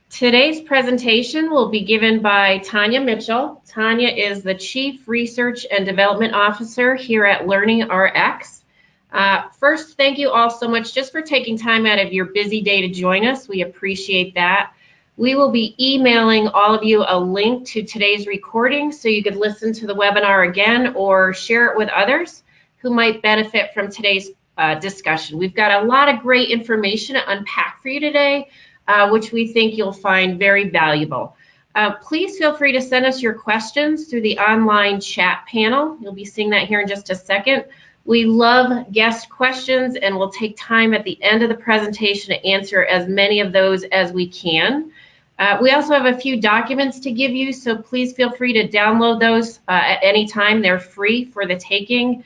Today's presentation will be given by Tanya Mitchell. Tanya is the Chief Research and Development Officer here at LearningRx. First, thank you all so much just for taking time out of your busy day to join us. We appreciate that. We will be emailing all of you a link to today's recording so you could listen to the webinar again or share it with others who might benefit from today's discussion. We've got a lot of great information to unpack for you today, which we think you'll find very valuable. Please feel free to send us your questions through the online chat panel. You'll be seeing that here in just a second. We love guest questions, and we'll take time at the end of the presentation to answer as many of those as we can. We also have a few documents to give you, so please feel free to download those at any time. They're free for the taking.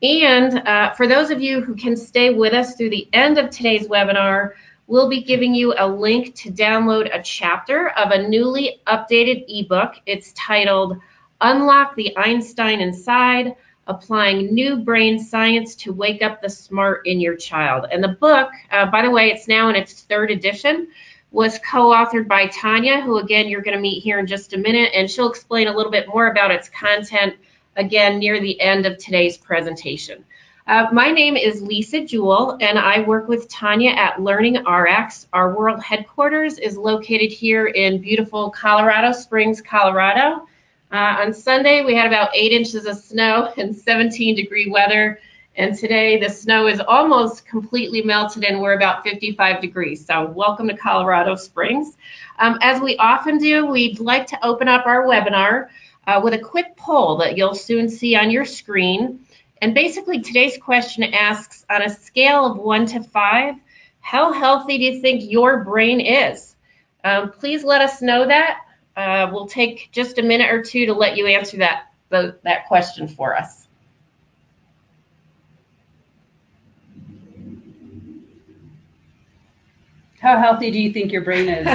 And for those of you who can stay with us through the end of today's webinar, we'll be giving you a link to download a chapter of a newly updated ebook. It's titled Unlock the Einstein Inside, Applying New Brain Science to Wake Up the Smart in Your Child. And the book, by the way, it's now in its third edition, was co-authored by Tanya, who again you're going to meet here in just a minute, and she'll explain a little bit more about its content again near the end of today's presentation. My name is Lisa Jewell, and I work with Tanya at LearningRx. Our world headquarters is located here in beautiful Colorado Springs, Colorado. On Sunday, we had about 8 inches of snow and 17-degree weather. And today, the snow is almost completely melted, and we're about 55 degrees. So welcome to Colorado Springs. As we often do, we'd like to open up our webinar with a quick poll that you'll soon see on your screen. And basically, today's question asks, on a scale of 1 to 5, how healthy do you think your brain is? Please let us know that. We'll take just a minute or two to let you answer that question for us. How healthy do you think your brain is,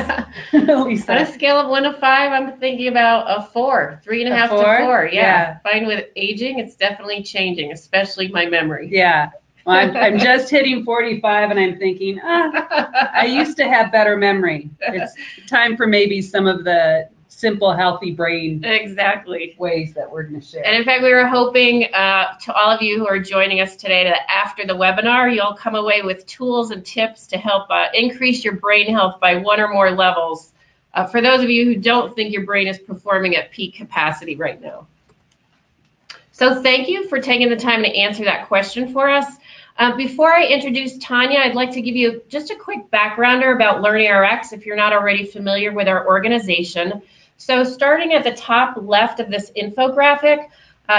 Lisa? On a scale of 1 to 5, I'm thinking about a 4, 3.5 to 4. Yeah. Fine with aging, it's definitely changing, especially my memory. Yeah. Well, I'm just hitting 45, and I'm thinking, I used to have better memory. It's time for maybe some of the simple, healthy brain ways that we're going to share. And in fact, we were hoping to all of you who are joining us today that after the webinar, you'll come away with tools and tips to help increase your brain health by 1 or more levels for those of you who don't think your brain is performing at peak capacity right now. So thank you for taking the time to answer that question for us. Before I introduce Tanya, I'd like to give you just a quick backgrounder about LearningRx if you're not already familiar with our organization. So starting at the top left of this infographic,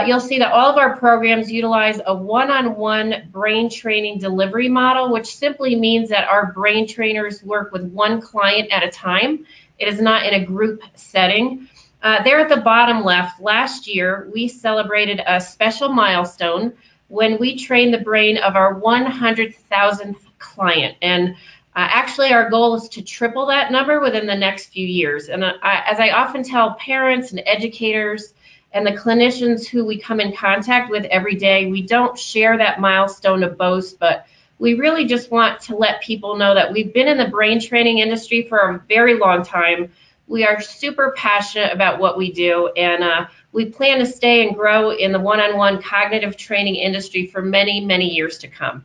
you'll see that all of our programs utilize a one-on-one brain training delivery model, which simply means that our brain trainers work with one client at a time. It is not in a group setting. There at the bottom left, last year, we celebrated a special milestone when we trained the brain of our 100,000th client. And actually, our goal is to triple that number within the next few years. And as I often tell parents and educators and the clinicians who we come in contact with every day, we don't share that milestone to boast, but we really just want to let people know that we've been in the brain training industry for a very long time. We are super passionate about what we do, and we plan to stay and grow in the one-on-one cognitive training industry for many, many years to come.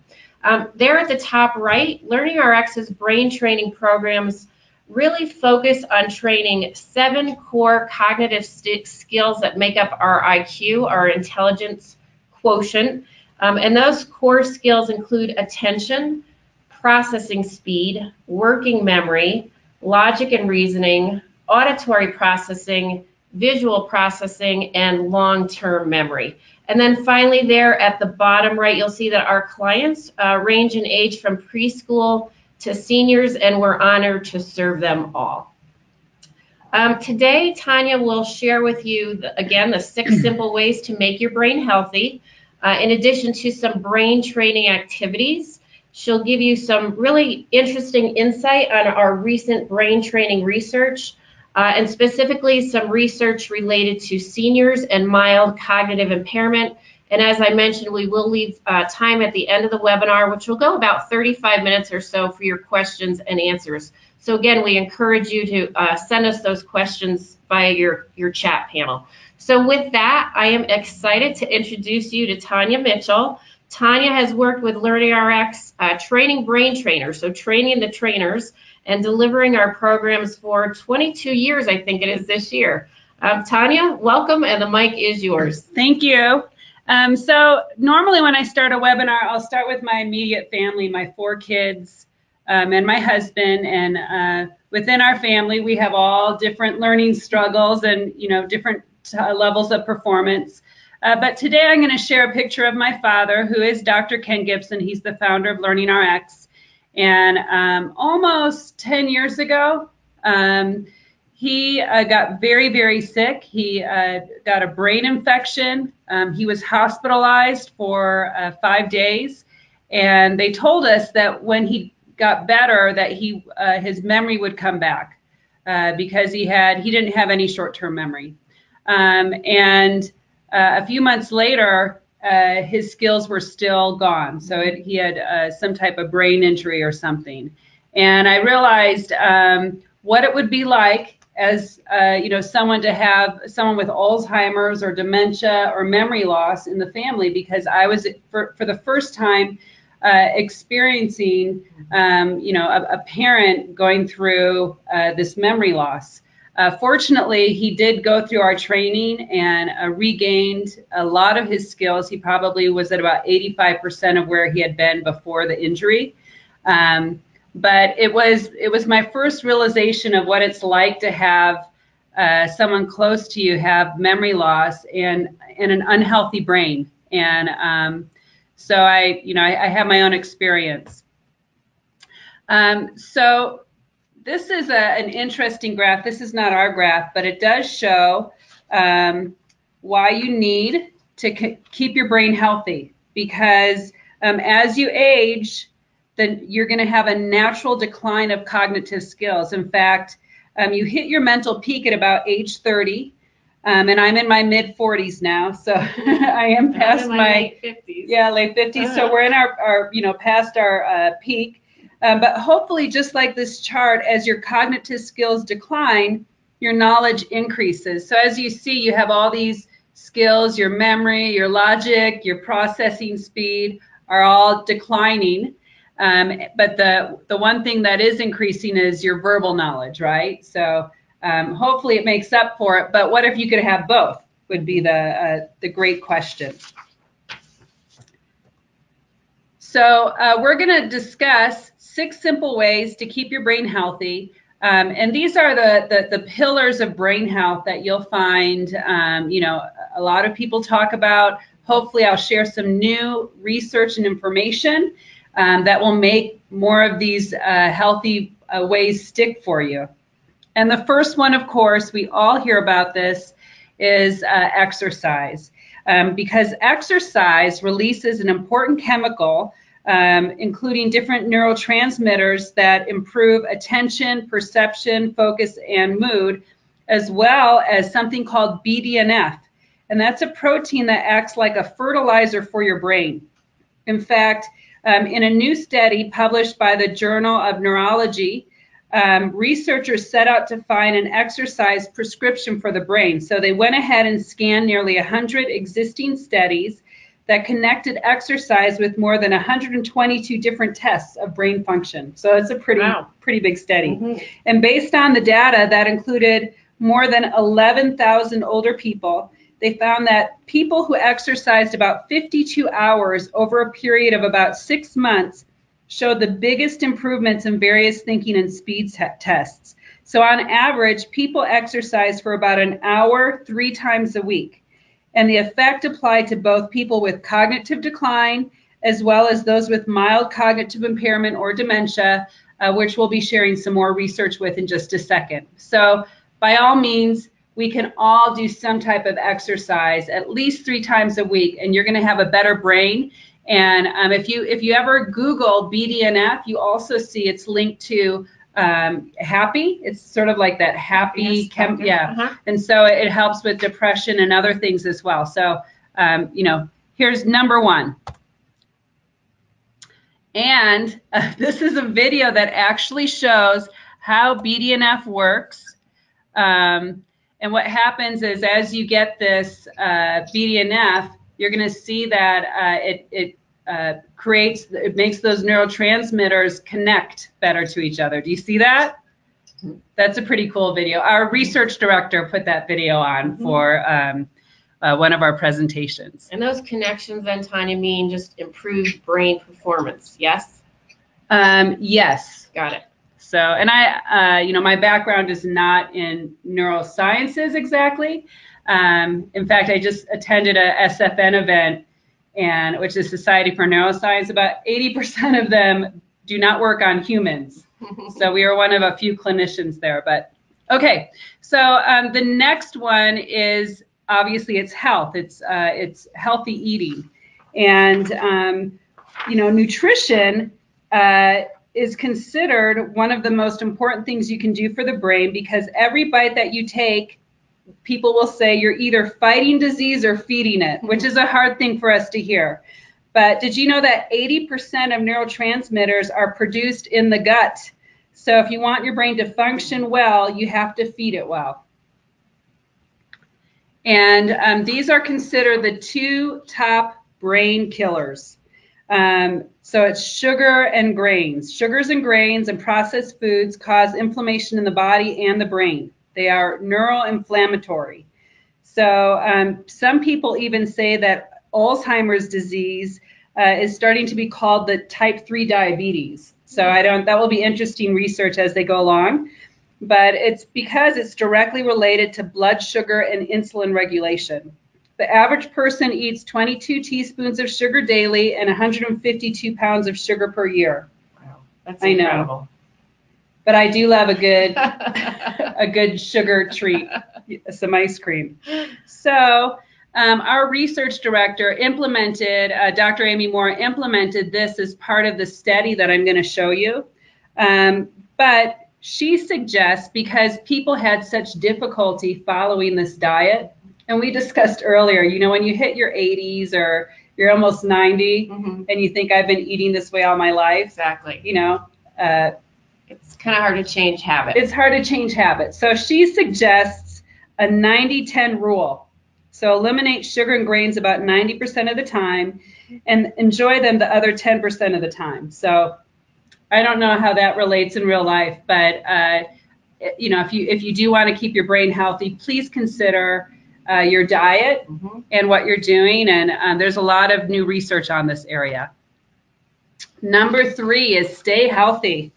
There at the top right, LearningRx's brain training programs really focus on training 7 core cognitive skills that make up our IQ, our intelligence quotient. And those core skills include attention, processing speed, working memory, logic and reasoning, auditory processing, visual processing, and long-term memory. And then finally there at the bottom right, you'll see that our clients range in age from preschool to seniors, and we're honored to serve them all. Today, Tanya will share with you, again, the 6 simple ways to make your brain healthy. In addition to some brain training activities, she'll give you some really interesting insight on our recent brain training research, and specifically some research related to seniors and mild cognitive impairment. And as I mentioned, we will leave time at the end of the webinar, which will go about 35 minutes or so for your questions and answers. So again, we encourage you to send us those questions via your chat panel. So with that, I am excited to introduce you to Tanya Mitchell. Tanya has worked with LearningRx, training brain trainers, so training the trainers and delivering our programs for 22 years, I think it is this year. Tanya, welcome, and the mic is yours. Thank you. So normally when I start a webinar, I'll start with my immediate family, my 4 kids, and my husband. And within our family, we have all different learning struggles and, different levels of performance. But today I'm going to share a picture of my father, who is Dr. Ken Gibson. He's the founder of LearningRx. And almost 10 years ago, he got very, very sick. He got a brain infection. He was hospitalized for 5 days. And they told us that when he got better, that his memory would come back because he didn't have any short-term memory. And a few months later, his skills were still gone. So he had some type of brain injury or something. And I realized what it would be like as someone to have someone with Alzheimer's or dementia or memory loss in the family, because I was for the first time experiencing a parent going through this memory loss. Fortunately, he did go through our training and regained a lot of his skills. He probably was at about 85% of where he had been before the injury. But it was my first realization of what it's like to have someone close to you have memory loss and an unhealthy brain. And so I have my own experience. So this is an interesting graph. This is not our graph, but it does show why you need to keep your brain healthy, because as you age, then you're going to have a natural decline of cognitive skills. In fact, you hit your mental peak at about age 30, and I'm in my mid 40s now, so I am past my late 50s. Yeah, late 50s. So we're in our past our peak. But hopefully, just like this chart, as your cognitive skills decline, your knowledge increases. So as you see, you have all these skills, your memory, your logic, your processing speed are all declining. But the one thing that is increasing is your verbal knowledge, right? So hopefully it makes up for it. But what if you could have both would be the great question. So we're going to discuss 6 simple ways to keep your brain healthy. And these are the pillars of brain health that you'll find, a lot of people talk about. Hopefully I'll share some new research and information that will make more of these healthy ways stick for you. And the first one, of course, we all hear about this, is exercise. Because exercise releases an important chemical, including different neurotransmitters that improve attention, perception, focus, and mood, as well as something called BDNF. And that's a protein that acts like a fertilizer for your brain. In fact, in a new study published by the Journal of Neurology, researchers set out to find an exercise prescription for the brain. So they went ahead and scanned nearly 100 existing studies that connected exercise with more than 122 different tests of brain function. So it's a pretty big study. Mm-hmm. And based on the data that included more than 11,000 older people, they found that people who exercised about 52 hours over a period of about 6 months showed the biggest improvements in various thinking and speed tests. So on average, people exercise for about an hour 3 times a week. And the effect applied to both people with cognitive decline as well as those with mild cognitive impairment or dementia, which we'll be sharing some more research with in just a second. So by all means, we can all do some type of exercise at least 3 times a week, and you're going to have a better brain. And if you ever Google BDNF, you also see it's linked to happy. It's sort of like that happy, yes, And so it helps with depression and other things as well. So here's number 1. And this is a video that actually shows how BDNF works. And what happens is as you get this BDNF, you're going to see that it makes those neurotransmitters connect better to each other. Do you see that? That's a pretty cool video. Our research director put that video on for one of our presentations. And those connections then, Tanya, mean just improved brain performance, yes? Yes. Got it. So, and my background is not in neurosciences exactly. In fact, I just attended a SFN event, which is Society for Neuroscience. About 80% of them do not work on humans. So we are one of a few clinicians there. But okay, so the next one is obviously it's health. It's healthy eating, and nutrition is considered one of the most important things you can do for the brain, because every bite that you take, people will say you're either fighting disease or feeding it, which is a hard thing for us to hear. But did you know that 80% of neurotransmitters are produced in the gut? So if you want your brain to function well, you have to feed it well. And these are considered the two top brain killers. So it's sugar and grains. Sugars and grains and processed foods cause inflammation in the body and the brain. They are neuroinflammatory. So some people even say that Alzheimer's disease is starting to be called the type 3 diabetes. So that will be interesting research as they go along. But it's because it's directly related to blood sugar and insulin regulation. The average person eats 22 teaspoons of sugar daily and 152 pounds of sugar per year. Wow, that's incredible. I know. But I do love a good sugar treat, some ice cream. So our research director Dr. Amy Moore implemented this as part of the study that I'm going to show you. But she suggests, because people had such difficulty following this diet, and we discussed earlier, when you hit your 80s or you're almost 90 and you think I've been eating this way all my life. Exactly. It's kind of hard to change habits. It's hard to change habits. So she suggests a 90-10 rule. So eliminate sugar and grains about 90% of the time and enjoy them the other 10% of the time. So I don't know how that relates in real life, but if you do want to keep your brain healthy, please consider your diet and what you're doing. And there's a lot of new research on this area. Number 3 is stay healthy.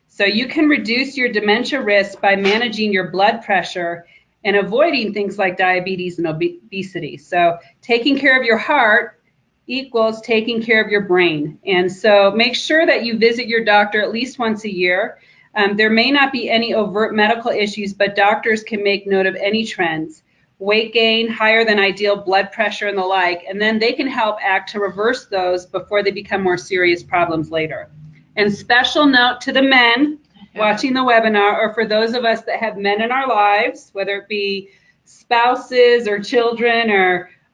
So you can reduce your dementia risk by managing your blood pressure and avoiding things like diabetes and obesity. So taking care of your heart equals taking care of your brain. And so make sure that you visit your doctor at least once a year. There may not be any overt medical issues, but doctors can make note of any trends, weight gain, higher than ideal blood pressure, and the like, and then they can help act to reverse those before they become more serious problems later. And special note to the men watching the webinar, or for those of us that have men in our lives, whether it be spouses or children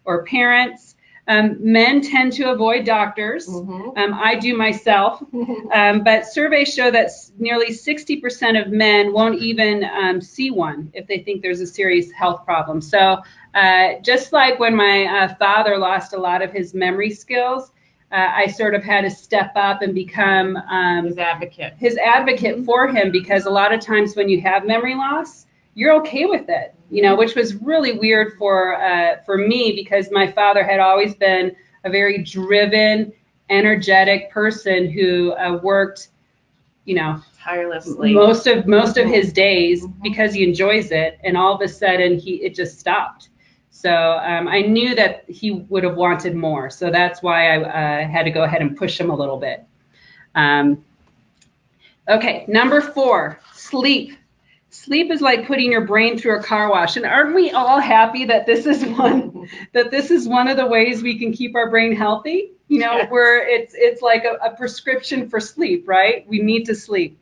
or parents, men tend to avoid doctors. I do myself. But surveys show that nearly 60% of men won't even see one if they think there's a serious health problem. So just like when my father lost a lot of his memory skills, I sort of had to step up and become his advocate for him, because a lot of times when you have memory loss, you're okay with it, which was really weird for me, because my father had always been a very driven, energetic person who worked, tirelessly most of his days because he enjoys it, and all of a sudden it just stopped. So I knew that he would have wanted more. So that's why I had to go ahead and push him a little bit. Okay, number 4, sleep. Sleep is like putting your brain through a car wash. And aren't we all happy that this is one of the ways we can keep our brain healthy? Where it's like a prescription for sleep, right? We need to sleep.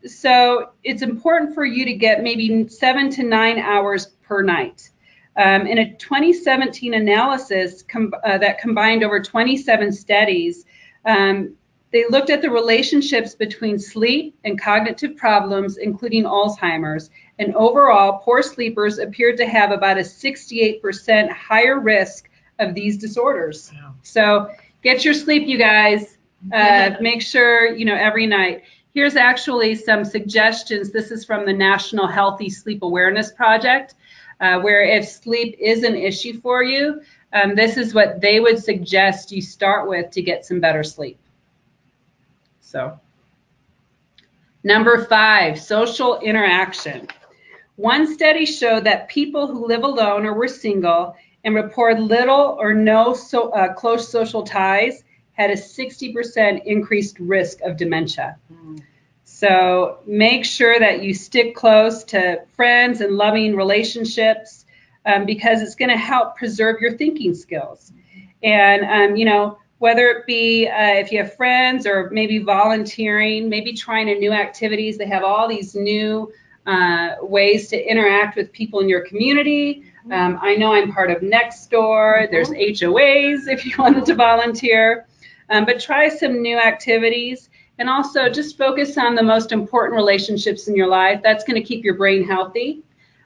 So it's important for you to get maybe 7 to 9 hours per night. In a 2017 analysis that combined over 27 studies, They looked at the relationships between sleep and cognitive problems, including Alzheimer's, and overall, poor sleepers appeared to have about a 68% higher risk of these disorders. Wow. So get your sleep, you guys. Make sure, every night. Here's actually some suggestions. This is from the National Healthy Sleep Awareness Project, where if sleep is an issue for you, this is what they would suggest you start with to get some better sleep. So, number 5, social interaction. One study showed that people who live alone or were single and report little or no close social ties had a 60% increased risk of dementia. So make sure that you stick close to friends and loving relationships because it's going to help preserve your thinking skills. And, whether it be if you have friends or maybe volunteering, maybe trying a new activities, they have all these new ways to interact with people in your community. I know I'm part of Nextdoor. There's HOAs if you wanted to volunteer. But try some new activities and also just focus on the most important relationships in your life. That's going to keep your brain healthy.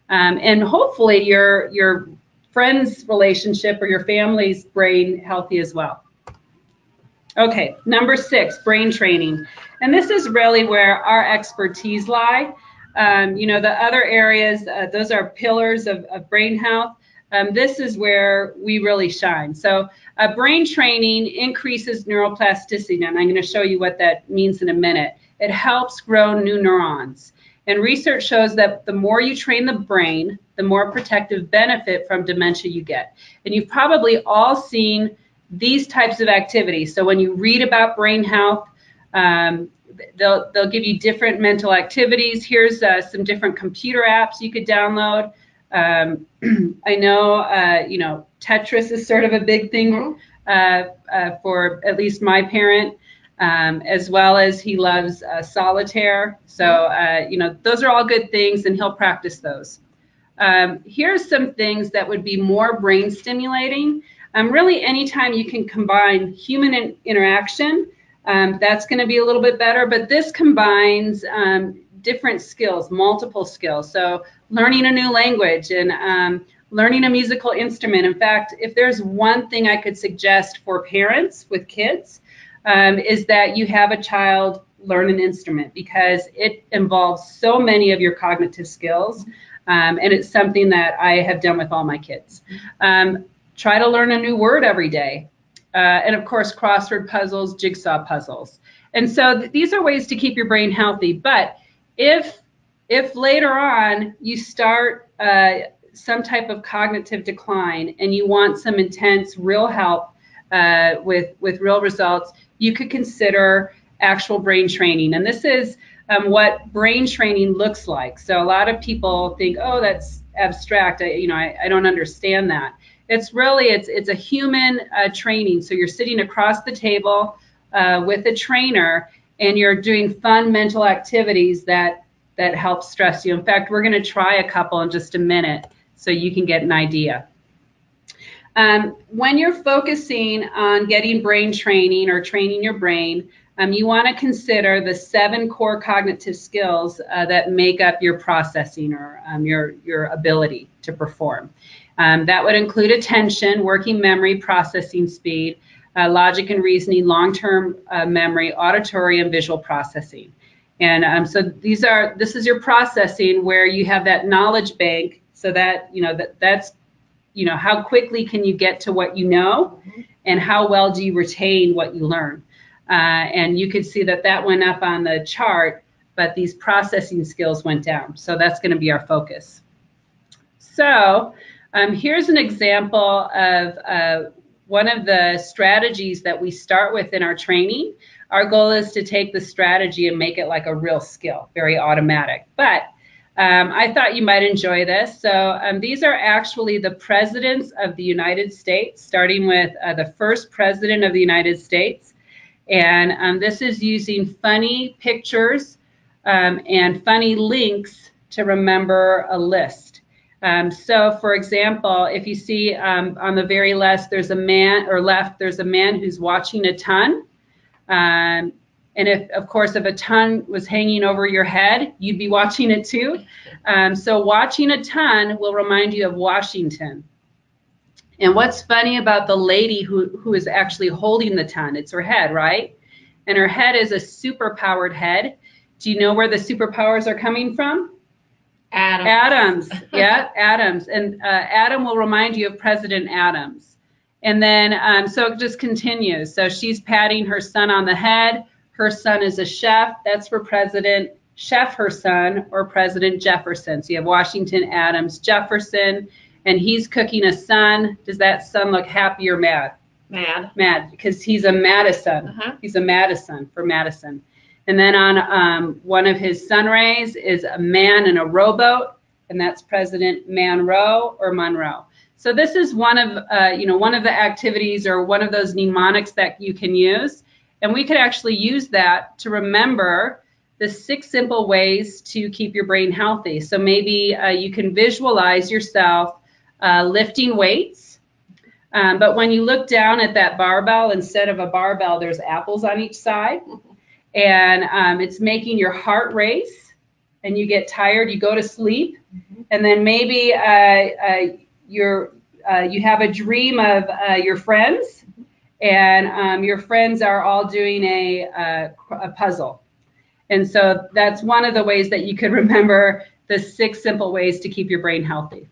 And hopefully your friend's relationship or your family's brain healthy as well. Okay, number 6, brain training. And this is really where our expertise lie. The other areas, those are pillars of brain health. This is where we really shine. So brain training increases neuroplasticity, and I'm going to show you what that means in a minute. It helps grow new neurons. And research shows that the more you train the brain, the more protective benefit from dementia you get. And you've probably all seen these types of activities. So when you read about brain health, they'll give you different mental activities. Here's some different computer apps you could download. I know, Tetris is sort of a big thing for at least my parent, as well as he loves solitaire. So, those are all good things, and he'll practice those. Here's some things that would be more brain stimulating. Really, anytime you can combine human interaction, that's going to be a little bit better. But this combines different skills, multiple skills. So learning a new language and learning a musical instrument. In fact, if there's one thing I could suggest for parents with kids, is that you have a child learn an instrument because it involves so many of your cognitive skills. And it's something that I have done with all my kids. Try to learn a new word every day. And of course, crossword puzzles, jigsaw puzzles. And so these are ways to keep your brain healthy. But if later on you start some type of cognitive decline and you want some intense real help with real results, you could consider actual brain training. And this is what brain training looks like. So a lot of people think, oh, that's abstract. I don't understand that. It's really, it's a human training. So you're sitting across the table with a trainer and you're doing fun mental activities that help stress you. In fact, we're going to try a couple in just a minute so you can get an idea. When you're focusing on getting brain training or training your brain, you want to consider the 7 core cognitive skills that make up your processing or your ability to perform. That would include attention, working memory, processing speed, logic and reasoning, long-term memory, auditory and visual processing. And so this is your processing where you have that knowledge bank so that, that's how quickly can you get to what you know and how well do you retain what you learn. And you could see that went up on the chart, but these processing skills went down. So that's going to be our focus. So here's an example of one of the strategies that we start with in our training. Our goal is to take the strategy and make it like a real skill, very automatic. But I thought you might enjoy this. So these are actually the presidents of the United States, starting with the first president of the United States. And this is using funny pictures and funny links to remember a list. So, for example, if you see on the very left, there's a man who's watching a ton. And if, of course, if a ton was hanging over your head, you'd be watching it too. So watching a ton will remind you of Washington. And what's funny about the lady who is actually holding the ton? It's her head, right? And her head is a superpowered head. Do you know where the superpowers are coming from? Adams. Yeah, Adams. And Adam will remind you of President Adams. And then, so it just continues. So she's patting her son on the head. Her son is a chef. That's for President Chef, her son, or President Jefferson. So you have Washington, Adams, Jefferson, and he's cooking a son. Does that son look happy or mad? Mad. Mad, because he's a Madison. He's a Madison for Madison. And then on one of his sun rays is a man in a rowboat, and that's President Monroe or Monroe. So this is one of one of the activities or one of those mnemonics that you can use, and we could actually use that to remember the 6 simple ways to keep your brain healthy. So maybe you can visualize yourself lifting weights, but when you look down at that barbell, instead of a barbell, there's apples on each side. And it's making your heart race, and you get tired, you go to sleep, and then maybe you have a dream of your friends, and your friends are all doing a puzzle. And so that's one of the ways that you could remember the 6 simple ways to keep your brain healthy.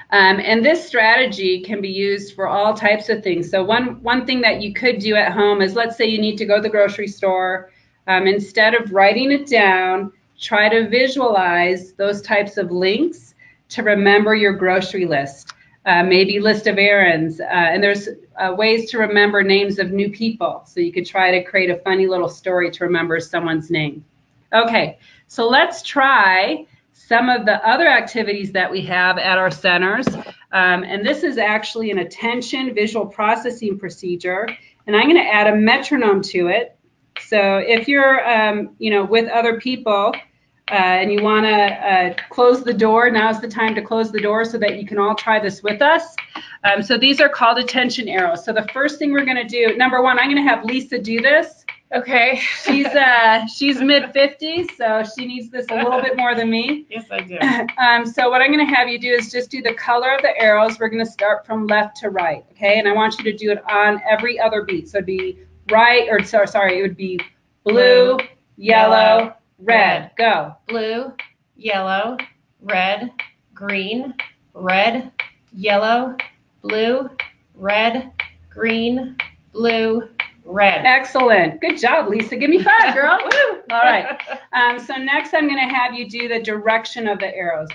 And this strategy can be used for all types of things. So one thing that you could do at home is, let's say you need to go to the grocery store. Instead of writing it down, try to visualize those types of links to remember your grocery list. Maybe list of errands. And there's ways to remember names of new people. So you could try to create a funny little story to remember someone's name. Okay, so let's try some of the other activities that we have at our centers. And this is actually an attention visual processing procedure. And I'm going to add a metronome to it. So if you're with other people and you want to close the door, now's the time to close the door so that you can all try this with us. So these are called attention arrows. So the first thing we're going to do, number one, I'm going to have Lisa do this. Okay. She's mid-50s, so she needs this a little bit more than me. Yes, I do. So what I'm going to have you do is just do the color of the arrows. We're going to start from left to right, okay? And I want you to do it on every other beat. So it'd be right, or sorry, it would be blue, yellow, red. Go. Blue, yellow, red, green, red, yellow, blue, red, green, blue, red. Excellent. Good job, Lisa. Give me 5, girl. Woo. All right. So next I'm going to have you do the direction of the arrows,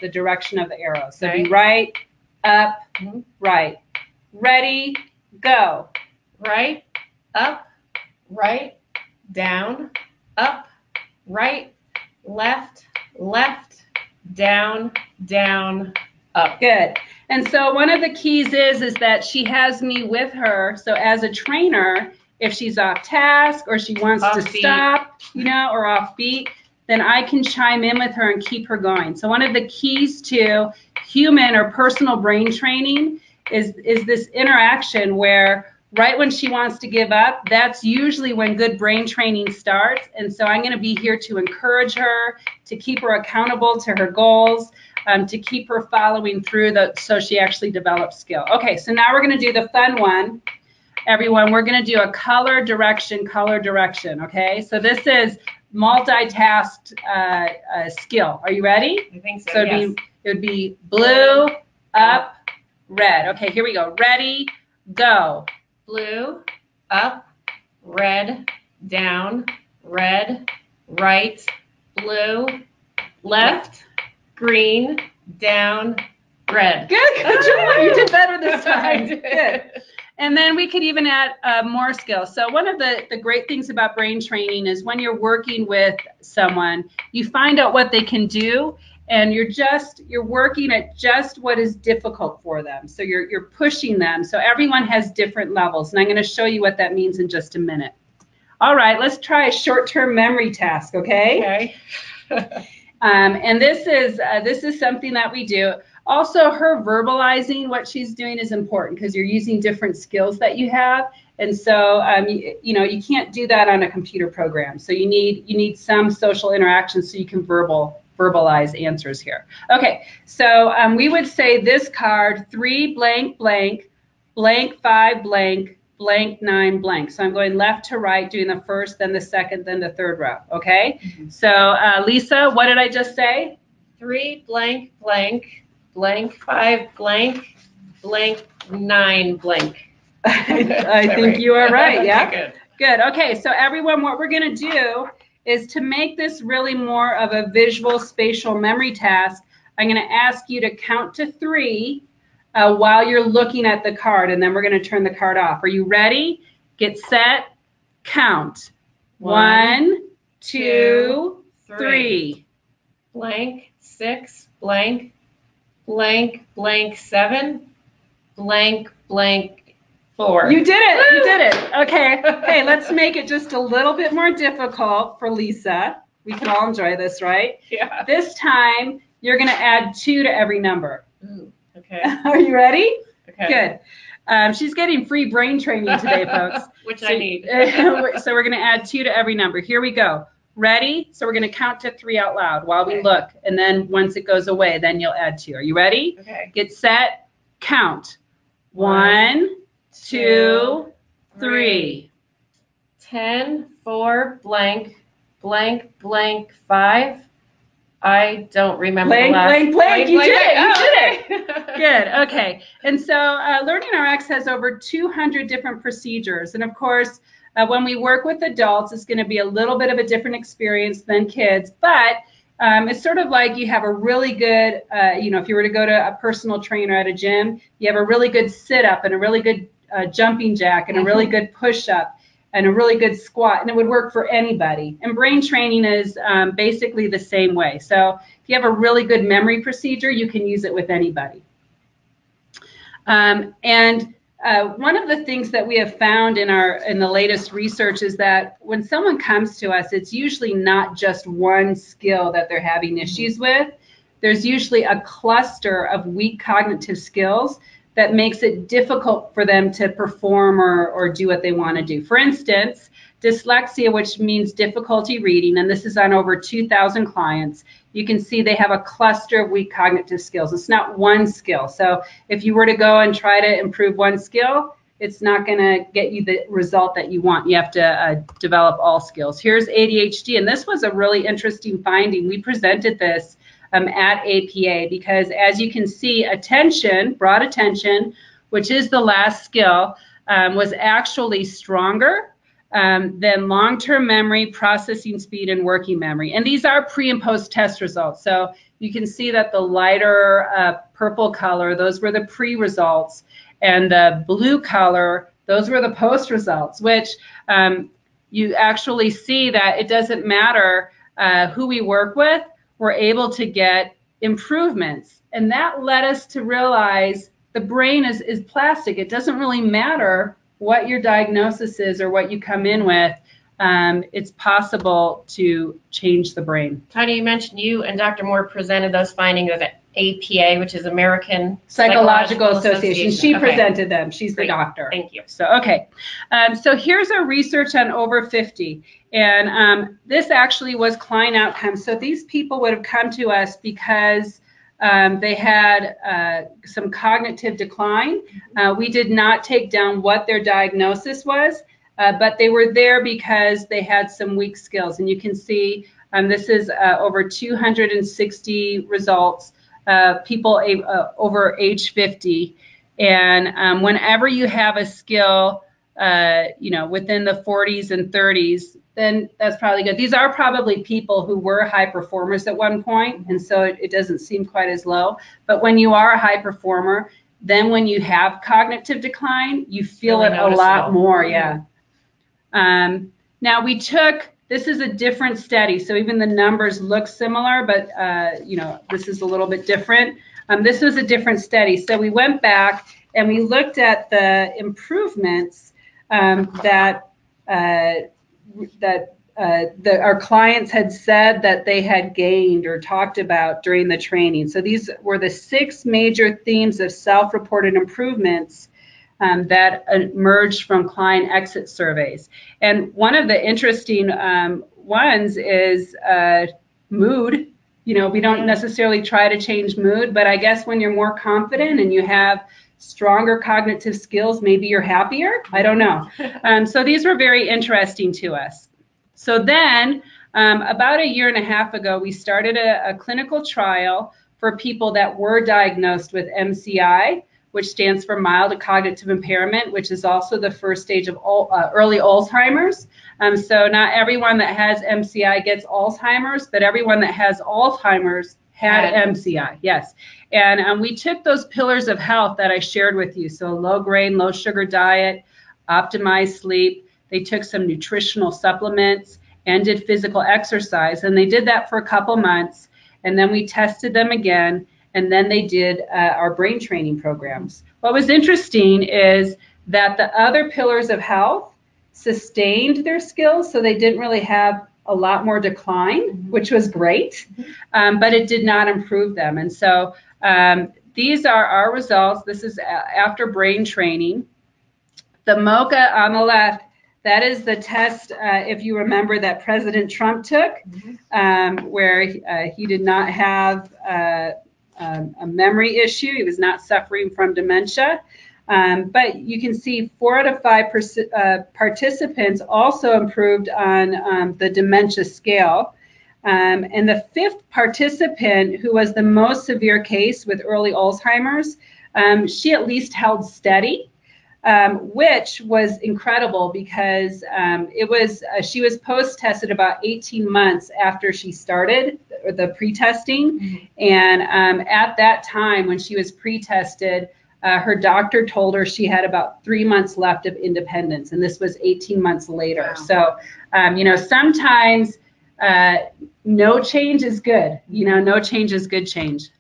So okay. Be right, up, right. Ready, go. Right, up, right, down, up, right, left, left, down, down, up. Good. And so one of the keys is that she has me with her. So as a trainer, if she's off task or she wants to stop, or off beat, then I can chime in with her and keep her going. So one of the keys to human or personal brain training is this interaction where right when she wants to give up, that's usually when good brain training starts. And so I'm going to be here to encourage her, to keep her accountable to her goals, to keep her following through so she actually develops skill. Okay, so now we're going to do the fun one. Everyone, we're going to do a color direction, okay? So this is multitasked skill. Are you ready? I think so, So yes. It would be blue, up, red. Okay, here we go. Ready, go. Blue, up, red, down, red, right, blue, left, green, down, red. Good job. You did better this time. I did. Good. And then we could even add more skills. So one of the great things about brain training is when you're working with someone, you find out what they can do, and you're working at just what is difficult for them. So you're pushing them. So everyone has different levels, and I'm going to show you what that means in just a minute. All right, let's try a short-term memory task, okay? Okay. And this is something that we do. Also, her verbalizing what she's doing is important because you're using different skills that you have. And so, you can't do that on a computer program. So you need some social interaction so you can verbalize answers here. Okay, so we would say this card, 3 blank blank, blank 5 blank, blank 9 blank. So I'm going left to right, doing the first, then the second, then the third row. Okay, so Lisa, what did I just say? 3 blank blank, blank 5 blank, blank 9 blank. I think you are right. Yeah. Okay, good. Okay, so everyone, what we're going to do is to make this really more of a visual spatial memory task. I'm going to ask you to count to 3 while you're looking at the card, and then we're going to turn the card off. Are you ready? Get set, count. 1, 2, 3. Blank 6 blank, blank blank 7, blank blank 4. You did it. You did it. Okay. Hey, let's make it just a little bit more difficult for Lisa. We can all enjoy this, right? Yeah. This time, you're going to add 2 to every number. Ooh, okay. Are you ready? Okay. Good. She's getting free brain training today, folks. Which I need. So we're going to add 2 to every number. Here we go. Ready? So we're going to count to 3 out loud while we look. And then once it goes away, then you'll add 2. Are you ready? Okay. Get set, count. 1, 2, 3. 10, 4, blank, blank, blank, 5. I don't remember blank, the last. Blank, blank. You did it. You did it. Good. Okay. And so LearningRx has over 200 different procedures. And of course, when we work with adults, it's going to be a little bit of a different experience than kids. But it's sort of like you have a really good, if you were to go to a personal trainer at a gym, you have a really good sit-up and a really good jumping jack and a really good push-up and a really good squat, and it would work for anybody. And brain training is basically the same way. So if you have a really good memory procedure, you can use it with anybody. One of the things that we have found in the latest research is that when someone comes to us, it's usually not just one skill that they're having issues with. There's usually a cluster of weak cognitive skills that makes it difficult for them to perform or do what they want to do. For instance, dyslexia, which means difficulty reading, and this is on over 2,000 clients, you can see they have a cluster of weak cognitive skills. It's not one skill. So if you were to go and try to improve one skill, it's not going to get you the result that you want. You have to develop all skills. Here's ADHD, and this was a really interesting finding. We presented this at APA because, as you can see, broad attention, which is the last skill, was actually stronger than long-term memory, processing speed, and working memory. And these are pre and post test results. So you can see that the lighter purple color, those were the pre-results, and the blue color, those were the post results, which you actually see that it doesn't matter who we work with, we're able to get improvements. And that led us to realize the brain is plastic. It doesn't really matter what your diagnosis is or what you come in with. It's possible to change the brain. Tanya, you mentioned you and Dr. Moore presented those findings at APA, which is American Psychological Association. She presented them. She's the doctor. Thank you. So, okay. So here's our research on over 50. And this actually was client outcomes. So these people would have come to us because they had some cognitive decline. We did not take down what their diagnosis was, but they were there because they had some weak skills. And you can see this is over 260 results, people over age 50. And whenever you have a skill, within the 40s and 30s, then that's probably good. These are probably people who were high performers at one point, and so it doesn't seem quite as low. But when you are a high performer, then when you have cognitive decline, you feel it a lot more, yeah. Now this is a different study, so even the numbers look similar, but this is a little bit different. This was a different study, so we went back and we looked at the improvements that our clients had said that they had gained or talked about during the training. So these were the 6 major themes of self-reported improvements that emerged from client exit surveys. And one of the interesting ones is mood. You know, we don't necessarily try to change mood, but I guess when you're more confident and you have stronger cognitive skills, maybe you're happier. I don't know. So these were very interesting to us. So then about a year and a half ago, we started a clinical trial for people that were diagnosed with MCI, which stands for mild cognitive impairment, which is also the first stage of early Alzheimer's. So not everyone that has MCI gets Alzheimer's, but everyone that has Alzheimer's had MCI, yes. And we took those pillars of health that I shared with you, so low grain, low sugar diet, optimized sleep. They took some nutritional supplements and did physical exercise, and they did that for a couple months, and then we tested them again, and then they did our brain training programs. What was interesting is that the other pillars of health sustained their skills, so they didn't really have a lot more decline, which was great, but it did not improve them. And so these are our results. This is after brain training. The MOCA on the left, that is the test, if you remember, that President Trump took, where he did not have a memory issue. He was not suffering from dementia. But you can see 4 out of 5 participants also improved on the dementia scale. And the 5th participant, who was the most severe case with early Alzheimer's, she at least held steady, which was incredible because she was post-tested about 18 months after she started the pre-testing. And at that time, when she was pre-tested, her doctor told her she had about 3 months left of independence, and this was 18 months later. Wow. So, you know, sometimes no change is good. You know, no change is good change.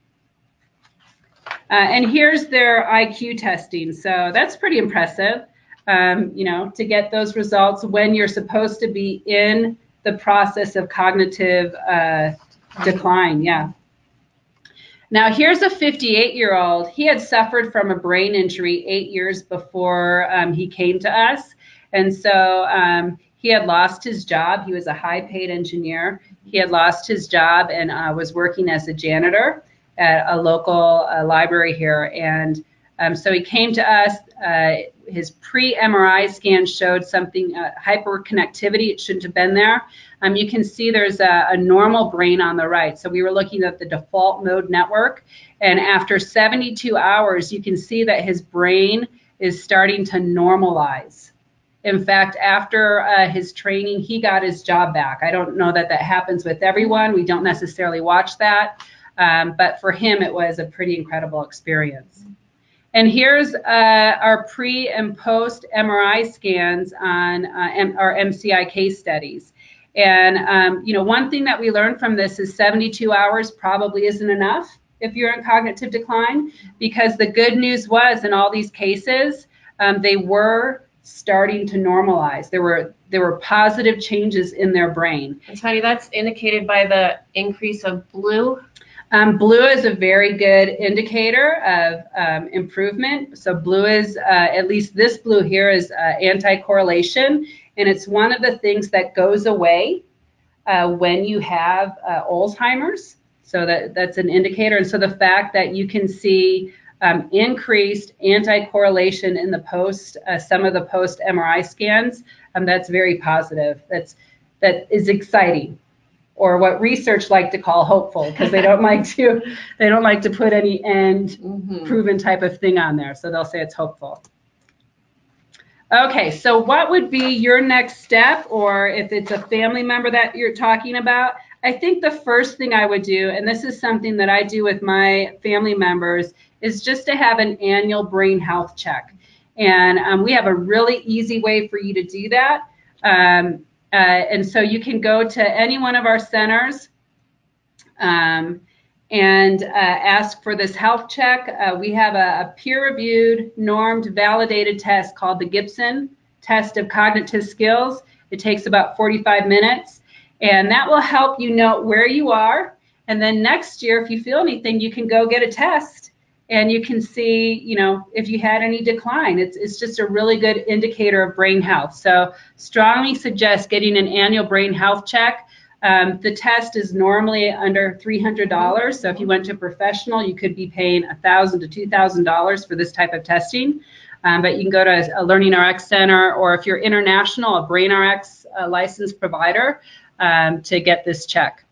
And here's their IQ testing. So that's pretty impressive, you know, to get those results when you're supposed to be in the process of cognitive decline. Yeah. Now, here's a 58-year-old. He had suffered from a brain injury 8 years before he came to us. And so he had lost his job. He was a high-paid engineer. He had lost his job and was working as a janitor at a local library here. And so he came to us. His pre-MRI scan showed something, hyperconnectivity. It shouldn't have been there. You can see there's a normal brain on the right. So we were looking at the default mode network. And after 72 hours, you can see that his brain is starting to normalize. In fact, after his training, he got his job back. I don't know that that happens with everyone. We don't necessarily watch that. But for him, it was a pretty incredible experience. And here's our pre and post MRI scans on our MCI case studies. And, you know, one thing that we learned from this is 72 hours probably isn't enough if you're in cognitive decline, because the good news was in all these cases, they were starting to normalize. There were positive changes in their brain. And Tony, that's indicated by the increase of blue. Blue is a very good indicator of improvement. So blue is, at least this blue here is anti-correlation, and it's one of the things that goes away when you have Alzheimer's. So that's an indicator. And so the fact that you can see increased anti-correlation in the some of the post MRI scans, that's very positive. That is exciting, or what research like to call hopeful, because they don't like to put any end proven type of thing on there. So they'll say it's hopeful. Okay, so what would be your next step, or if it's a family member that you're talking about? I think the first thing I would do, and this is something that I do with my family members, is just to have an annual brain health check. And we have a really easy way for you to do that. And so you can go to any one of our centers and ask for this health check. We have a peer-reviewed, normed, validated test called the Gibson Test of Cognitive Skills. It takes about 45 minutes, and that will help you know where you are. And then next year, if you feel anything, you can go get a test and you can see, if you had any decline. It's just a really good indicator of brain health. So strongly suggest getting an annual brain health check. The test is normally under $300. So if you went to a professional, you could be paying $1,000 to $2,000 for this type of testing. But you can go to a LearningRx center, or if you're international, a BrainRx licensed provider to get this check.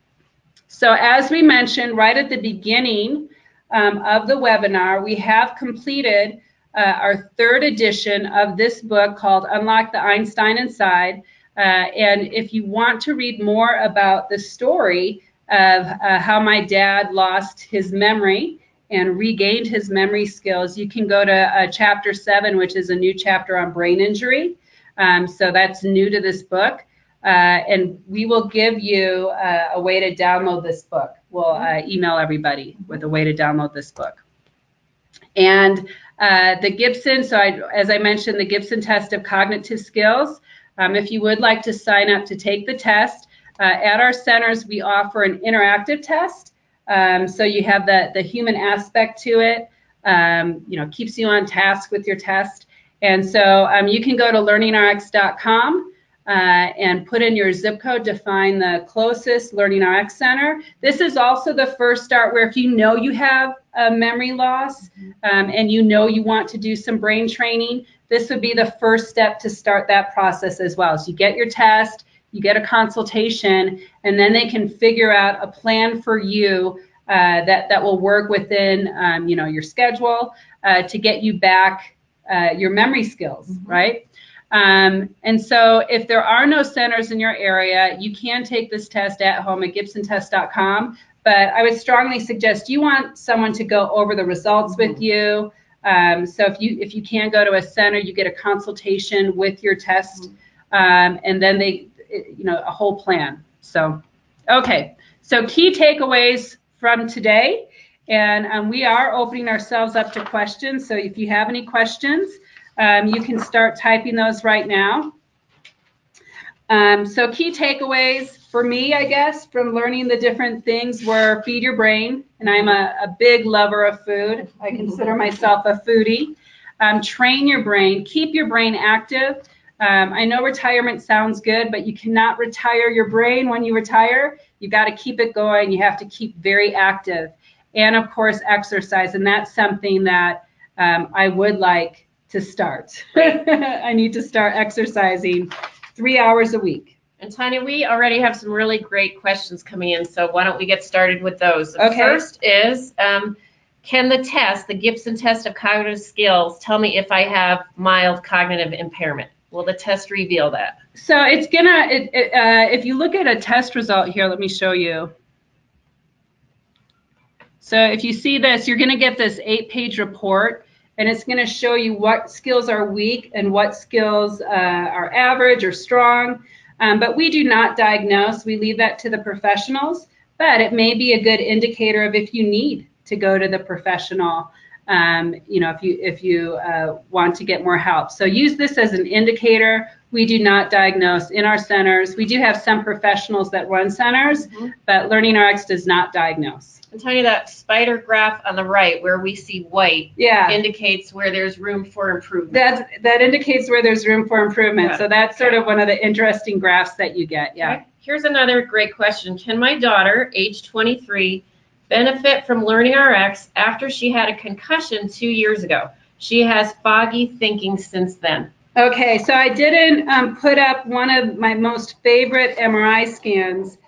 So as we mentioned right at the beginning of the webinar, we have completed our third edition of this book called Unlock the Einstein Inside. And if you want to read more about the story of how my dad lost his memory and regained his memory skills, you can go to chapter 7, which is a new chapter on brain injury. So that's new to this book. And we will give you a way to download this book. We'll email everybody with a way to download this book. And the Gibson, so as I mentioned, the Gibson test of cognitive skills. If you would like to sign up to take the test, at our centers we offer an interactive test. So you have the human aspect to it, keeps you on task with your test. And so you can go to LearningRx.com and put in your zip code to find the closest LearningRx center. This is also the first start where if you know you have a memory loss and you know you want to do some brain training, this would be the first step to start that process as well. So you get your test, you get a consultation, and then they can figure out a plan for you that will work within your schedule to get you back your memory skills, right? And so if there are no centers in your area, you can take this test at home at gibsontest.com. But I would strongly suggest you want someone to go over the results with you. So if you can go to a center, you get a consultation with your test, and then a whole plan. So, okay. So key takeaways from today, and we are opening ourselves up to questions. So if you have any questions, you can start typing those right now. So key takeaways for me, I guess, from learning the different things were feed your brain, and I'm a big lover of food. I consider myself a foodie. Train your brain, keep your brain active. I know retirement sounds good, but you cannot retire your brain when you retire. You got to keep it going. You have to keep very active. And of course, exercise, and that's something that I would like to start. I need to start exercising 3 hours a week. And Tanya, we already have some really great questions coming in, so why don't we get started with those? The okay. First is, can the test, the Gibson test of cognitive skills, tell me if I have mild cognitive impairment? Will the test reveal that? So it's gonna, if you look at a test result here, let me show you. So if you see this, you're gonna get this 8-page report, and it's going to show you what skills are weak and what skills are average or strong. But we do not diagnose. We leave that to the professionals. But it may be a good indicator of if you need to go to the professional, if you want to get more help. So use this as an indicator. We do not diagnose in our centers. We do have some professionals that run centers, but LearningRx does not diagnose. I'm telling you, that spider graph on the right where we see white indicates where there's room for improvement. That indicates where there's room for improvement. Yeah. So that's sort of one of the interesting graphs that you get. Yeah. Okay. Here's another great question. Can my daughter, age 23, benefit from LearningRx after she had a concussion 2 years ago? She has foggy thinking since then. Okay, so I didn't put up one of my most favorite MRI scans,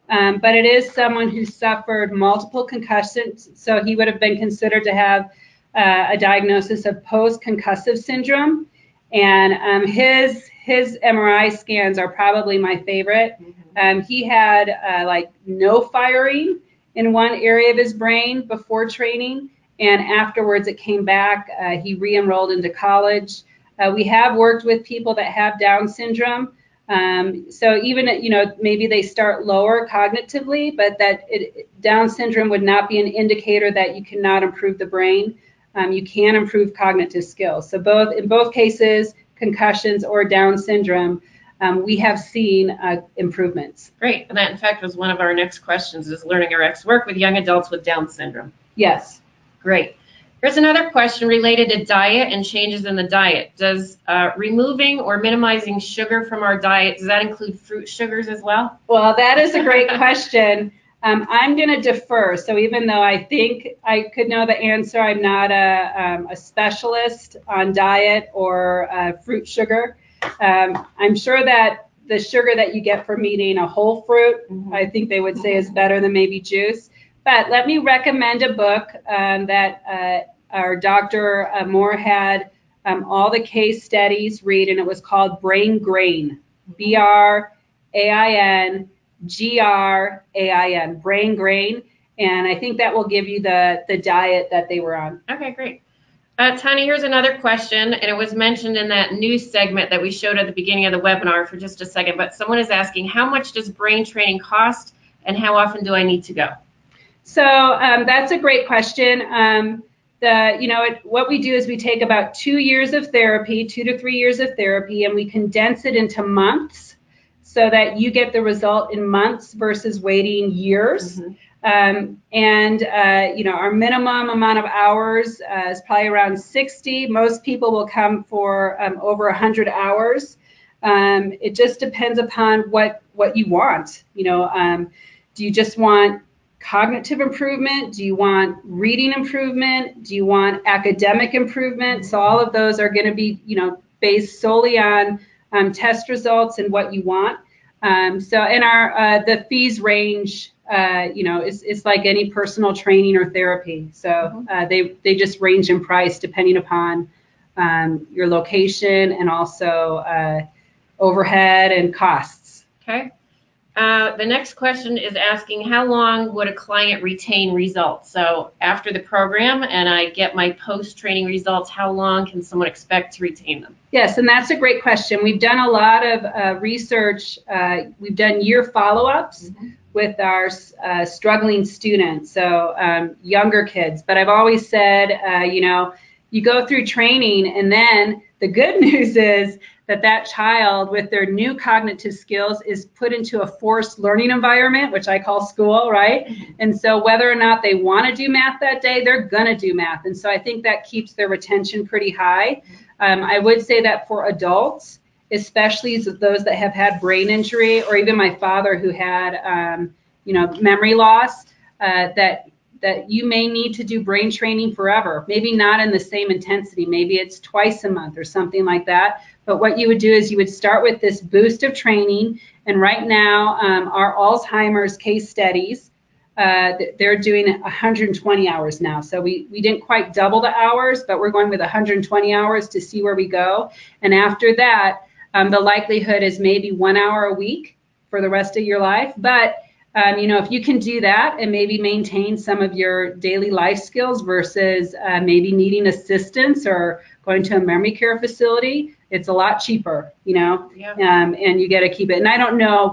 but it is someone who suffered multiple concussions, so he would have been considered to have a diagnosis of post-concussive syndrome, and his MRI scans are probably my favorite. He had like no firing in one area of his brain before training, and afterwards it came back. He re-enrolled into college. We have worked with people that have Down syndrome. So even, maybe they start lower cognitively, but Down syndrome would not be an indicator that you cannot improve the brain. You can improve cognitive skills. So in both cases, concussions or Down syndrome, we have seen improvements. Great. And that, in fact, was one of our next questions. Does LearningRx work with young adults with Down syndrome? Yes. Great. Here's another question related to diet and changes in the diet. Does removing or minimizing sugar from our diet, does that include fruit sugars as well? Well, that is a great question. I'm going to defer. So even though I think I could know the answer, I'm not a specialist on diet or fruit sugar. I'm sure that the sugar that you get from eating a whole fruit, I think they would say is better than maybe juice. But let me recommend a book that our Dr. Moore had all the case studies read, and it was called Brain Grain, BRAINGRAIN, Brain Grain, and I think that will give you the diet that they were on. Okay, great. Tanya, here's another question, and it was mentioned in that news segment that we showed at the beginning of the webinar for just a second, but someone is asking, how much does brain training cost, and how often do I need to go? So that's a great question. What we do is we take about 2 years of therapy, 2 to 3 years of therapy, and we condense it into months so that you get the result in months versus waiting years. Our minimum amount of hours is probably around 60. Most people will come for over 100 hours. It just depends upon what you want. Do you just want cognitive improvement? Do you want reading improvement? Do you want academic improvement? So all of those are going to be, based solely on test results and what you want. The fees range, it's like any personal training or therapy. So they just range in price depending upon your location and also overhead and costs. Okay. The next question is asking, how long would a client retain results? So after the program and I get my post-training results, how long can someone expect to retain them? Yes, and that's a great question. We've done a lot of research. We've done year follow-ups with our struggling students, so younger kids. But I've always said, you go through training, and then the good news is that child with their new cognitive skills is put into a forced learning environment, which I call school, right? And so whether or not they want to do math that day, they're going to do math. And so I think that keeps their retention pretty high. I would say that for adults, especially those that have had brain injury, or even my father who had, memory loss, that you may need to do brain training forever. Maybe not in the same intensity. Maybe it's twice a month or something like that. But what you would do is you would start with this boost of training. And right now, our Alzheimer's case studies, they're doing 120 hours now. So we didn't quite double the hours, but we're going with 120 hours to see where we go. And after that, the likelihood is maybe 1 hour a week for the rest of your life. But if you can do that and maybe maintain some of your daily life skills versus maybe needing assistance or going to a memory care facility, it's a lot cheaper, and you got to keep it. And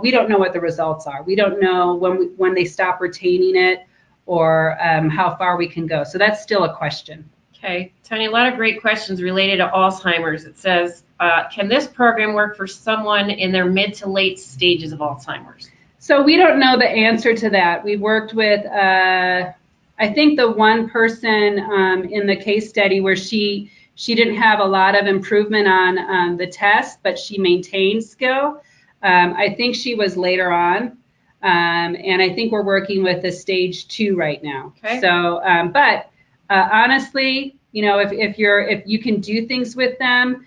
we don't know what the results are. We don't know when they stop retaining it or how far we can go. So that's still a question. Okay, Tanya, a lot of great questions related to Alzheimer's. It says, can this program work for someone in their mid to late stages of Alzheimer's? So we don't know the answer to that. We worked with, I think the one person in the case study where she didn't have a lot of improvement on the test, but she maintained skill. I think she was later on, and I think we're working with a stage 2 right now. Okay. So, but honestly, if you can do things with them,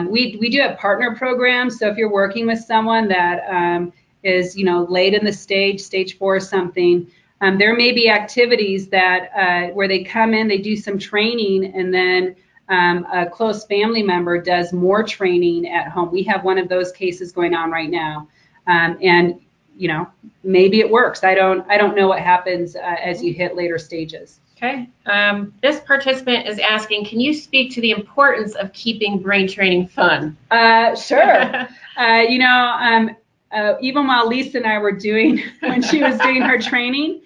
we do have partner programs. So if you're working with someone that is late in the stage 4 or something, there may be activities that where they come in, they do some training, and then a close family member does more training at home. We have one of those cases going on right now, and maybe it works. I don't know what happens as you hit later stages. Okay. This participant is asking, can you speak to the importance of keeping brain training fun? Sure. Even while Lisa and I were when she was doing her training,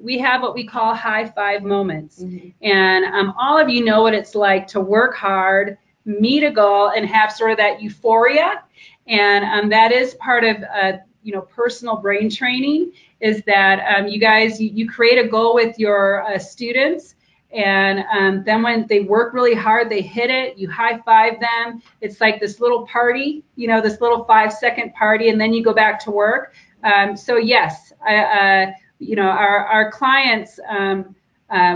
we have what we call high five moments. And all of you know what it's like to work hard, meet a goal, and have sort of that euphoria. And that is part of personal brain training, is that you guys, you create a goal with your students, And then when they work really hard, they hit it, you high five them. It's like this little party, this little 5-second party, and then you go back to work. So yes, our clients,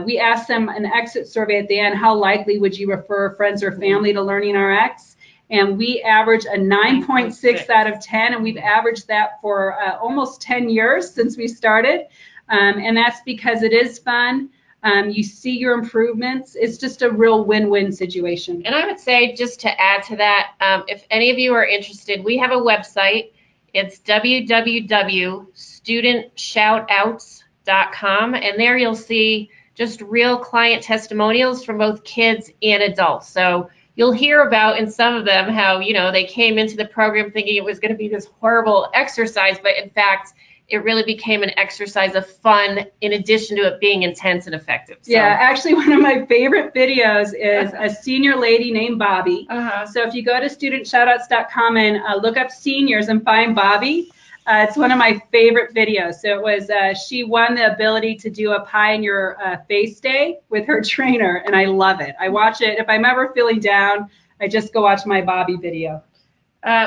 we ask them an exit survey at the end. How likely would you refer friends or family to LearningRx? And we average a 9.6 out of 10, and we've averaged that for almost 10 years since we started. And that's because it is fun. You see your improvements. It's just a real win-win situation. And I would say, just to add to that, if any of you are interested, we have a website. It's www.studentshoutouts.com, and there you'll see just real client testimonials from both kids and adults. So you'll hear about in some of them how, they came into the program thinking it was going to be this horrible exercise, but in fact, it really became an exercise of fun in addition to it being intense and effective. So. Yeah, actually, one of my favorite videos is a senior lady named Bobby. So if you go to studentshoutouts.com and look up seniors and find Bobby, it's one of my favorite videos. So it was, she won the ability to do a pie in your face day with her trainer, and I love it. I watch it. If I'm ever feeling down, I just go watch my Bobby video.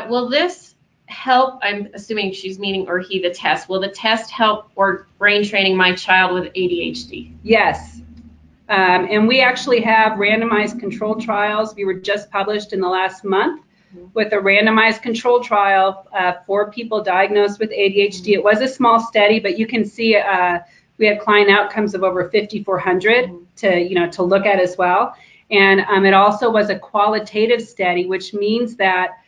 Will this help, I'm assuming she's meaning, or he, the test, will the test help or brain training my child with ADHD? Yes. And we actually have randomized controlled trials. We were just published in the last month with a randomized controlled trial for people diagnosed with ADHD. It was a small study, but you can see we had client outcomes of over 5,400 to look at as well. And it also was a qualitative study, which means that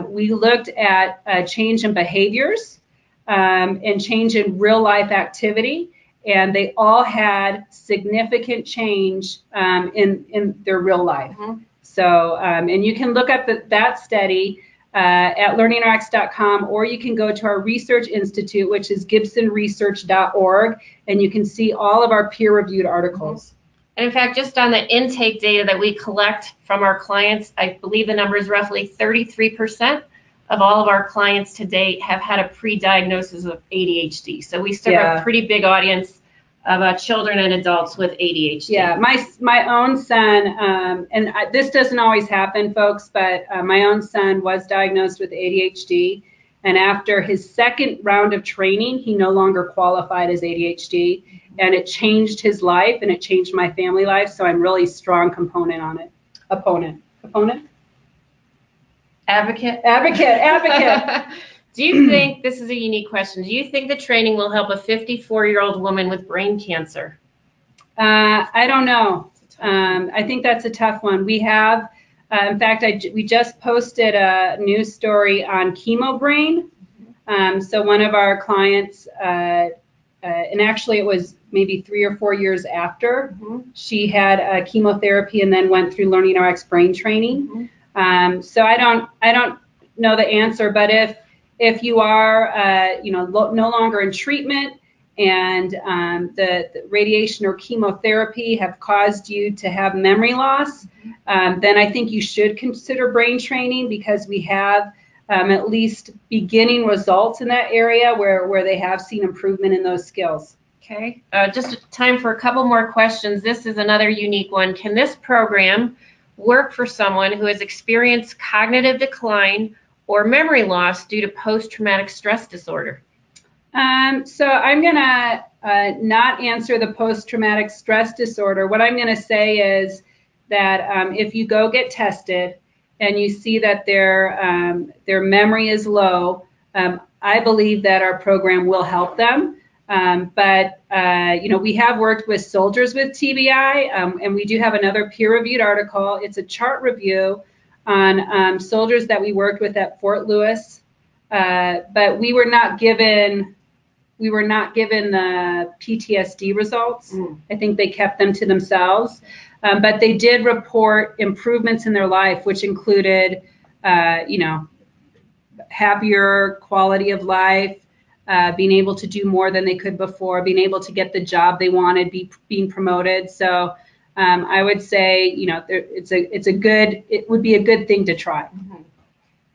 we looked at change in behaviors and change in real life activity, and they all had significant change in their real life. So, and you can look up that study at LearningRx.com, or you can go to our research institute, which is gibsonresearch.org, and you can see all of our peer-reviewed articles. And in fact, just on the intake data that we collect from our clients, I believe the number is roughly 33% of all of our clients to date have had a pre-diagnosis of ADHD. So we serve a pretty big audience of children and adults with ADHD. Yeah, my own son, and this doesn't always happen, folks, but my own son was diagnosed with ADHD. And after his second round of training, he no longer qualified as ADHD. And it changed his life, and it changed my family life. So I'm really strong component on it. Opponent. Advocate. Do you think, this is a unique question, do you think the training will help a 54-year-old woman with brain cancer? I don't know. I think that's a tough one. We have, in fact, we just posted a news story on chemo brain. So one of our clients, and actually it was maybe 3 or 4 years after she had chemotherapy and then went through LearningRx brain training. So I don't know the answer, but if you are no longer in treatment and the radiation or chemotherapy have caused you to have memory loss, then I think you should consider brain training, because we have at least beginning results in that area where they have seen improvement in those skills. Okay, just time for a couple more questions. This is another unique one. Can this program work for someone who has experienced cognitive decline or memory loss due to post-traumatic stress disorder? So I'm going to not answer the post-traumatic stress disorder. What I'm going to say is that if you go get tested and you see that their memory is low, I believe that our program will help them. But we have worked with soldiers with TBI, and we do have another peer-reviewed article. It's a chart review on soldiers that we worked with at Fort Lewis, but we were not given the PTSD results. I think they kept them to themselves, but they did report improvements in their life, which included, happier quality of life, being able to do more than they could before, being able to get the job they wanted, being promoted. So I would say, it would be a good thing to try.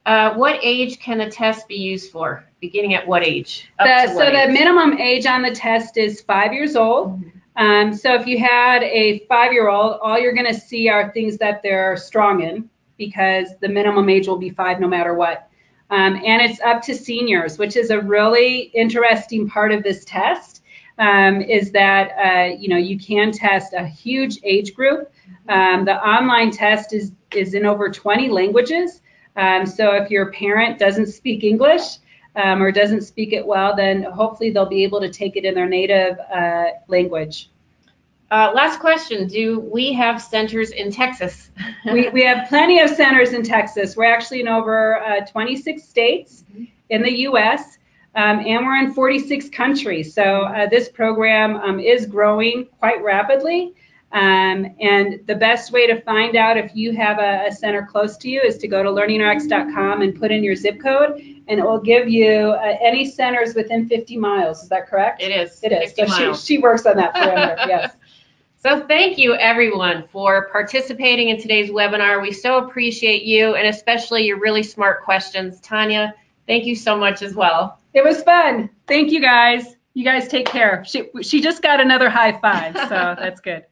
What age can the test be used for? Beginning at what age? So the minimum age on the test is 5 years old. So if you had a 5-year-old, all you're going to see are things that they're strong in, because the minimum age will be 5 no matter what. And it's up to seniors, which is a really interesting part of this test, is that, you can test a huge age group. The online test is in over 20 languages. So if your parent doesn't speak English or doesn't speak it well, then hopefully they'll be able to take it in their native language. Last question. Do we have centers in Texas? We have plenty of centers in Texas. We're actually in over 26 states in the U.S., and we're in 46 countries. So this program is growing quite rapidly. And the best way to find out if you have a center close to you is to go to LearningRx.com and put in your zip code, and it will give you any centers within 50 miles. Is that correct? It is. It is. 50 so miles. She works on that perimeter, yes. So thank you, everyone, for participating in today's webinar. We so appreciate you, and especially your really smart questions. Tanya, thank you so much as well. It was fun. Thank you, guys. You guys take care. She just got another high five, so that's good.